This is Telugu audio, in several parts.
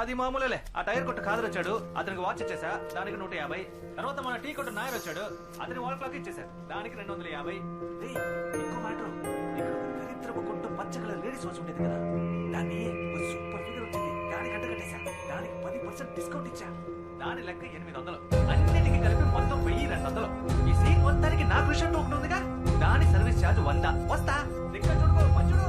అది మామూలే. ఆ టైర్ కొట్టు ఖాదర్ వచ్చాడు, అతనికి వాచ్ ఇచ్చేసా, దానికి 150. తర్వాత మన టీ కొట్టు నాయర్ వచ్చాడు, అతని వాల్ క్లాక్ ఇచ్చేసారు, దానికి 250. ఇంకో మ్యాటర్, ఇక్కడ దరిద్రపు కొట్టు పచ్చ కలర్ లేడీస్ వాచ్ ఉండేది కదా, దాన్ని సూపర్ ఫిగర్ వచ్చింది, దానికి అంట కట్టేశా, దానికి 10% డిస్కౌంట్ ఇచ్చా, దాని లెక్క 800. అన్నిటికి కలిపి మొత్తం 1200. ఈ సీన్ మొత్తానికి నాకు విషయం ఒకటి ఉందిగా, దాని సర్వీస్ ఛార్జ్ 100. వస్తా, ఇక్కడ చూడుకో పంచుడు.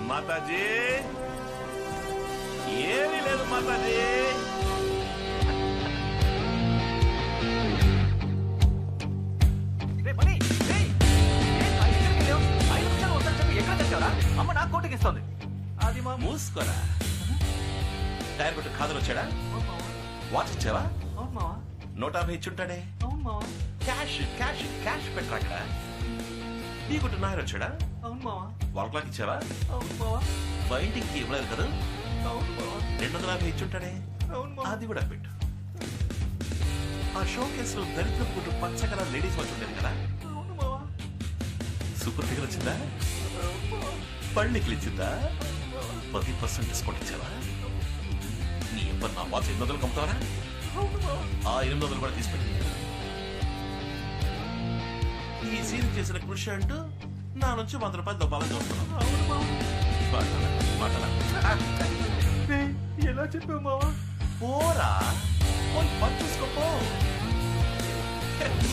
మాతాజీ ఏమీ లేదు మాతాజీ. అమ్మ నాకు కోటికి ఇస్తుంది. అది మా మూసుకోరా. టైర్ కొట్టు ఖాదర్ వచ్చాడా, వాచ్ ఇచ్చావా? 150 ఇచ్చుంటాడే. క్యాష్ క్యాష్ క్యాష్ పెట్టరా అక్కడ. నీ కొట్టు నాయర్ వచ్చాడా, వాల్ క్లాక్ ఇచ్చావా? బయటికి ఇవ్వలేదు కదా, 250 ఇచ్చుంటాడే, అది కూడా పెట్టు. ఆ షో కేసులో దరిద్ర కొట్టు పచ్చ కలర్ లేడీస్ వాచ్ ఉండేది కదా, సూపర్ ఫిగర్ వచ్చిందా, పళ్ళికి ఇచ్చిందా, 10% డిస్కౌంట్ ఇచ్చావా? నీ ఎవ్వరు నా వాచ్ 800 అమ్ముతావరా? ఆ 800 కూడా తీసుకెళ్ళి. ఈ సీన్ చేసిన కృషి అంటూ నా నుంచి 100 రూపాయలు దొబ్బాలని చూస్తున్నాను. ఎలా చెప్పావు మావా? పోరా పోయి పని చూసుకోపో.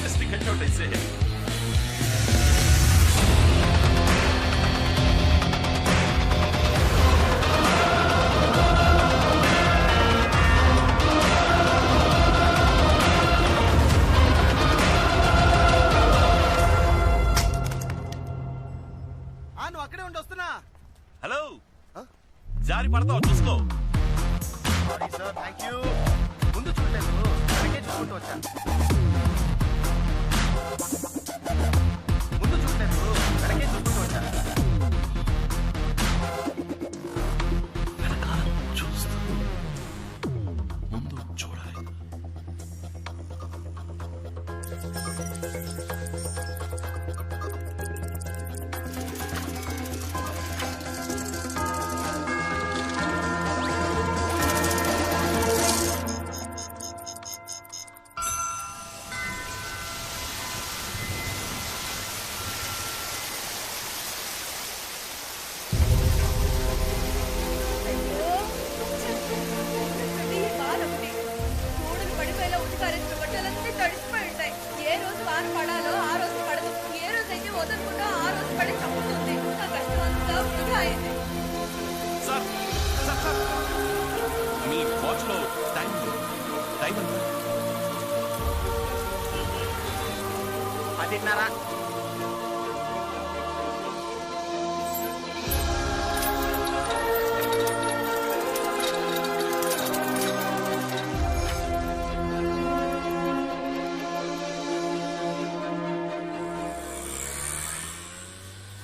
జస్ట్ గెట్ అవుట్ అయితే. అక్కడే ఉండి వస్తున్నా. హలో, జారి పడతావు చూసుకో. Sorry sir, thank you. ముందు చూడలేదు, వెనకే చూసుకుంటూ వచ్చా. ముందు చూడలేదు, వెనకే చూసుకుంటూ వచ్చా. వెనకాల చూస్తూ ముందు చూడాలి. టైం ఎంత? 10:30.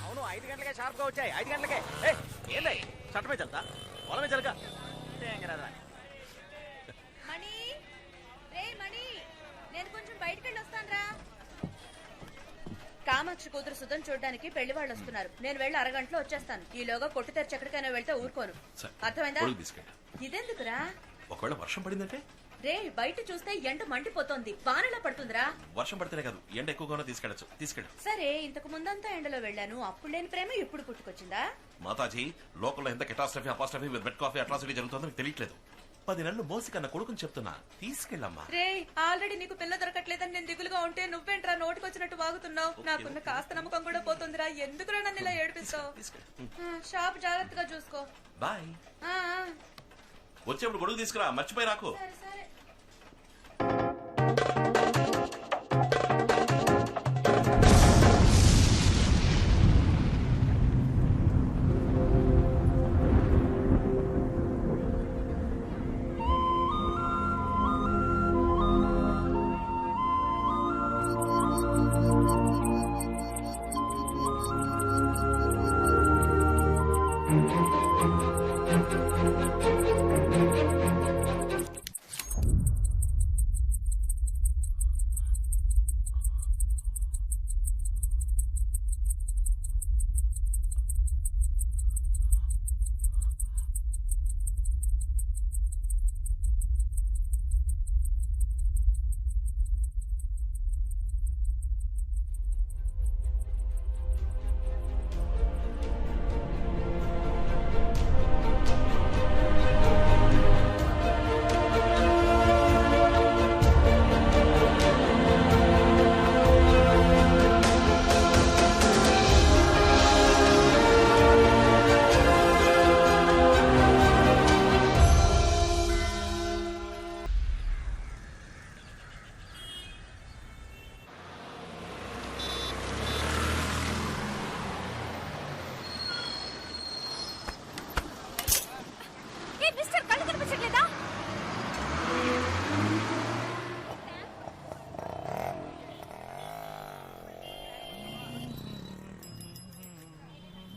అవును 5 గంటలకే షార్ప్ గా వచ్చాయి. 5 గంటలకే. ఏంది చట్టమే చల్తా పొలమే చలక మణి రే మణి నేను కొంచెం బయటికి వెళ్ళి వస్తానురా. కామాక్షి కూతురు సుధం చూడడానికి పెళ్లి వాళ్ళు వస్తున్నారు. నేను వెళ్ళి అరగంటలో వచ్చేస్తాను. ఈలోగా కొట్టు తెరిచి ఎక్కడికైనా వెళ్తే ఊరుకోను. సరే. అర్థమైందా? గొడుగు తీసుకెళ్ళు. ఇదెందుకురా? ఒకవేళ వర్షం పడిందంటే? రే బయట చూస్తే ఎండ మండిపోతోంది. వానలా పడుతుందిరా. వర్షం పడితేనే కాదు, ఎండ ఎక్కువగానే తీసుకెళ్ళచ్చు. తీసుకెళ్ళు. సరే ఇంతకు ముందంతా ఎండలో వెళ్ళాను. అప్పుడు లేని ప్రేమ ఇప్పుడు పుట్టుకొచ్చిందా? మాతాజీ, లోకల్లో ఎంత catastrophe apostrophe with bed coffee atrocity జరుగుతుందో మీకు తెలియట్లేదు. 10 నెలలు మోసి కన్నా కొడుకుని చెప్తున్నా, తీసుకెళ్ళమ్మా. రే ఆల్రెడీ నీకు పిల్ల దొరకట్లేదని నేను దిగులుగా ఉంటే నువ్వేంట్రా నోటికొచ్చినట్టు వాగుతున్నావు? నాకున్న కాస్త నమ్మకం కూడా పోతుందిరా. ఎందుకురా నన్ను ఇలా ఏడిపిస్తావు? షాప్ జాగ్రత్తగా చూసుకో. బాయ్. ఆ, ఆ. వచ్చేప్పుడు గొడుగు తీసుకురా, మర్చిపోయి రాకు. సరే సరే.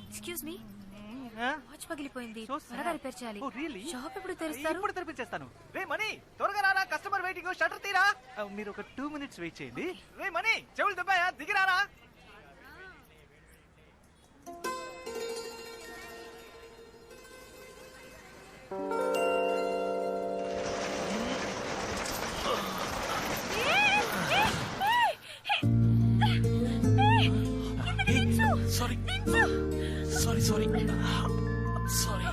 ఎక్స్క్యూజ్ మీ, వాచ్ పగిలిపోయింది. So sad. త్వరగా రిపేర్ చేయాలి. Oh, really? షాప్ ఎప్పుడు తెరుస్తారు? ఇప్పుడు తెరిపించేస్తాను. రే మనీ, త్వరగా రారా, కస్టమర్ వెయిటింగ్, షట్టర్ తీరా. మీరు ఒక 2 minutes వెయిట్ చేయండి. రే మనీ, చెవులు దెబ్బాయా, దిగిరారా. Sorry sorry sorry sorry.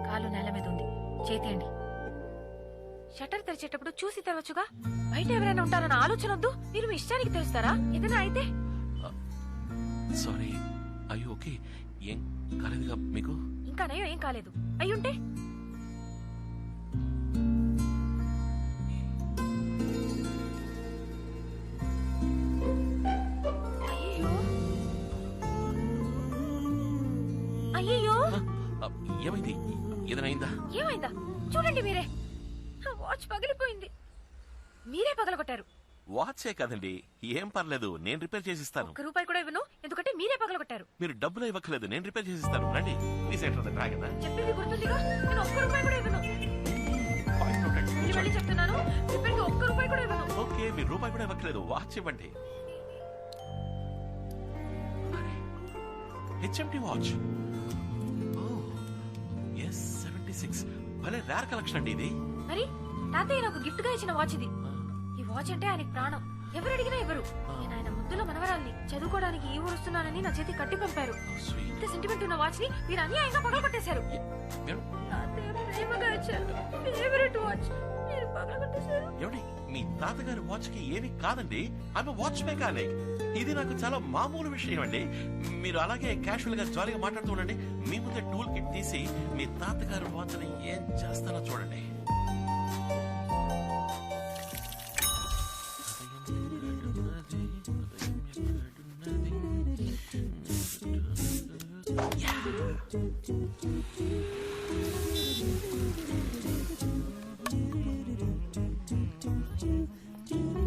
కాలు నేల మీద ఉంది, చేతియండి. షట్టర్ తెరిచేటప్పుడు చూసి తెరవచ్చుగా. బయట ఎవరైనా ఉంటారన్న ఆలోచన వద్దు. మీరు మీ ఇష్టానికి తెరుస్తారా? ఏదైనా అయితే? సారీ. అయ్యో ఓకే, ఏం కాలేదుగా మీకు? ఇంకా నయం, ఏం కాలేదు. అయ్యుంటే అయ్యో. ఏమైంది? ఏదైనా అయిందా? ఏమైందా చూడండి మీరే. వాచ్ పగిలిపోయింది. మీరే పగలగొట్టారు. వాచే కదండి, ఏం పర్లేదు, నేను రిపేర్ చేసిస్తాను. ₹1 కూడా ఇవ్వను, ఎందుకంటే మీరే పగలగొట్టారు. మీరు డబ్బులు ఇవ్వట్లేదు, నేను రిపేర్ చేసిస్తాను. రండి, ప్లీజ్ ఎంటర్ డ్రాగన్. చెప్పింది గుర్తుందిగా, నేను ₹1 కూడా ఇవ్వను. మీరు మళ్ళీ చెప్తున్నాను, రిపేర్కి ₹1 కూడా ఇవ్వను. ఓకే, మీరు రూపాయి కూడా ఇవ్వట్లేదు, వాచ్ ఇవ్వండి. HMT watch. ఎస్ 76, భలే రేర్ కలెక్షన్ అండి ఇది. మరి తాతయ్య నాకు గిఫ్ట్ గా ఇచ్చిన వాచ్ ఇది. ఈ వాచ్ అంటే ఆయనకి ప్రాణం. ఎవరు అడిగినా ఇవ్వరు. నేను ఆయన ముద్దుల మనవరాల్ని. చదువుకోవడానికి ఈ ఊరు వస్తున్నానని నా చేతి కట్టి పంపారు. ఇంత సెంటిమెంట్ ఉన్న వాచ్ ని మీరు అన్యాయంగా పగలగొట్టేశారు. తాతయ్య ప్రేమగా ఇచ్చారు ఫేవరెట్ వాచ్. ఏమండి మీ తాతగారి వాచ్ కి ఏమి కాదండి, ఆమె వాచ్ మెకానిక్. ఇది నాకు చాలా మామూలు విషయం అండి. మీరు అలాగే క్యాషువల్ గా జాలీగా మాట్లాడుతూ ఉండండి. మీ ముందే టూల్ కిట్ తీసి మీ తాతగారి వాచ్ ని ఏం చేస్తానో చూడండి.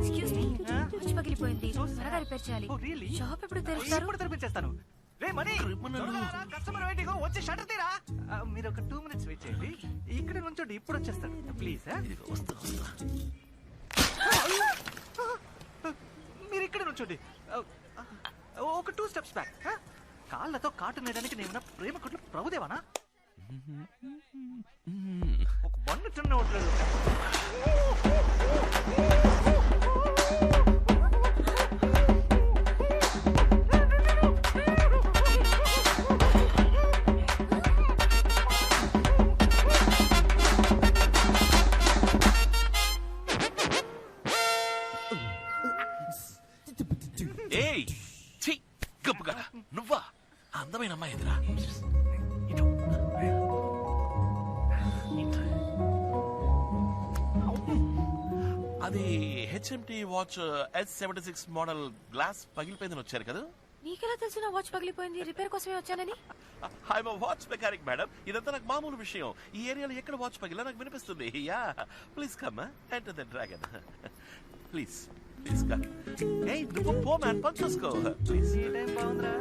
ఎక్స్క్యూజ్ మీ, వాచ్ పగిలిపోయింది, త్వరగా రిపేర్ చేయాలి. Oh, really? షాప్ ఎప్పుడు తెరుస్తారు? ఇప్పుడు తెరిపించేస్తాను. రే మనీ, కస్టమర్ వెయిటింగ్, వచ్చి షట్టర్ తీరా. మీరు ఒక 2 minutes వెయిట్ చేయండి. ఇక్కడ నుంచోండి, ఇప్పుడు వచ్చేస్తాను ప్లీజ్. ఇదిగో వస్తా. మీరు ఇక్కడ నుంచోండి. ఒక 2 steps బ్యాక్. కాళ్ళతో కాటు నేయడానికి నేను ప్రేమ కొట్లు ప్రభుదేవానా? ఒక బండి తిన్న ఉండలేదు. ఏయ్ ఛీ, గప్పుగా నువ్వా? అందమైన అమ్మాయి ఎదురా. అది HMT watch S76 model glass పగిలిపోయిందని వచ్చారు కదా? నీకెలా తెలుసు నా వాచ్ పగిలిపోయింది? రిపేర్ కోసమే వచ్చానని. I'm watch mechanic madam. ఇదంతా నాకు మామూలు విషయం. ఈ ఏరియాలో ఎక్కడ వాచ్ పగిలా నాకు వినిపిస్తుంది. Yeah please come enter the dragon. Please please come. ఏయ్ నువ్వు పో మ్యాన్, పని చూసుకో ప్లీజ్. ఈ టైం బాగుందిరా.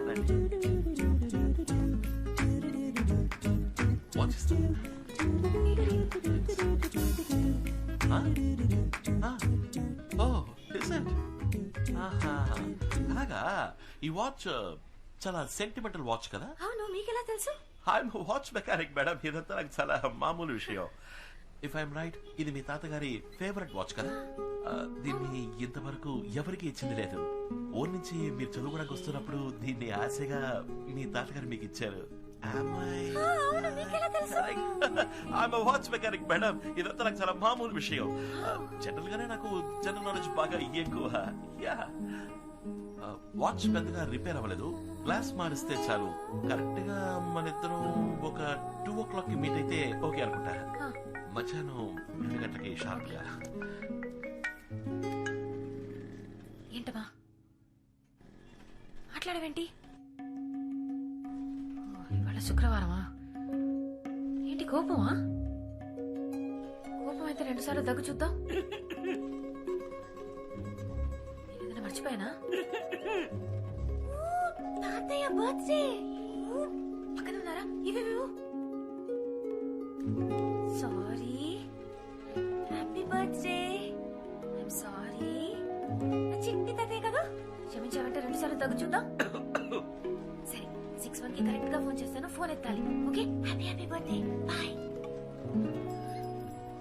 వాచ్ ఇస్తా. అలాగా. ఈ వాచ్ చాలా సెంటిమెంటల్ వాచ్ కదా? అవును, మీకెలా తెలుసు? I'm watch mechanic madam. ఇదంతా నాకు చాలా మామూలు విషయం. ఇఫ్ ఐఎమ్ రైట్, ఇది మీ తాతగారి ఫేవరెట్ వాచ్ కదా? దీన్ని ఇంతవరకు ఎవరికి ఇచ్చింది లేదు. ఊరి నుంచి మీరు చదువుకోవడానికి వస్తున్నప్పుడు దీన్ని ఆశగా మీ తాతగారు మీకు ఇచ్చారు. Watch mechanic madam. ఇదంతా నాకు చాలా మామూలు విషయం. జనరల్ గానే నాకు జనరల్ నాలెడ్జ్ బాగా ఎక్కువ. వాచ్ పెద్దగా రిపేర్ అవ్వలేదు. గ్లాస్ మారిస్తే చాలు. కరెక్ట్ గా మన ఇద్దరం ఒక 2 o'clock కి మీట్ అయితే ఓకే అనుకుంటా. మధ్యాహ్నం 2 గంటలకి షార్ప్ గా. ఏంటమ్మా మాట్లాడవేంటి? ఇవాళ శుక్రవారమా? ఏంటి కోపమా? కోపం అయితే 2 సార్లు దగ్గు చూద్దాం. ఏదైనా మర్చిపోయానా? తాతయ్య బర్త్డే పక్కన ఉన్నారా? ఇవి sorry, happy birthday. I'm sorry. చిట్టి తాతయ్య కదా, క్షమించామంటే 2 సార్లు దగ్గు చూద్దాం. సరే, 6:1 కి కరెక్ట్ గా ఫోన్ చేస్తాను. ఫోన్ ఎత్తాలి. Okay, happy happy birthday, bye.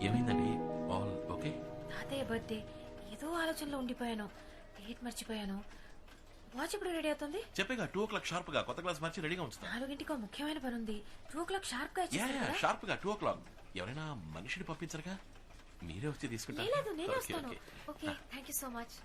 ఏమైందండి? All okay? తాతయ్య బర్త్డే, ఏదో ఆలోచనలో ఉండిపోయాను. డేట్ మర్చిపోయాను. వాచ్ ఎప్పుడు రెడీ అవుతుంది? చెప్పేగా 2 o'clock షార్ప్ గా కొత్త గ్లాస్ మార్చి రెడీగా ఉంచుతా. 4 ముఖ్యమైన పని ఉంది. 2 o'clock షార్ప్ గా షార్ప్ గా 2 o'clock. ఎవరైనా మనిషిని పంపించరుగా, మీరే వచ్చి తీసుకుంటారు. లేదు, నేనే వస్తాను. Okay, thank you so much.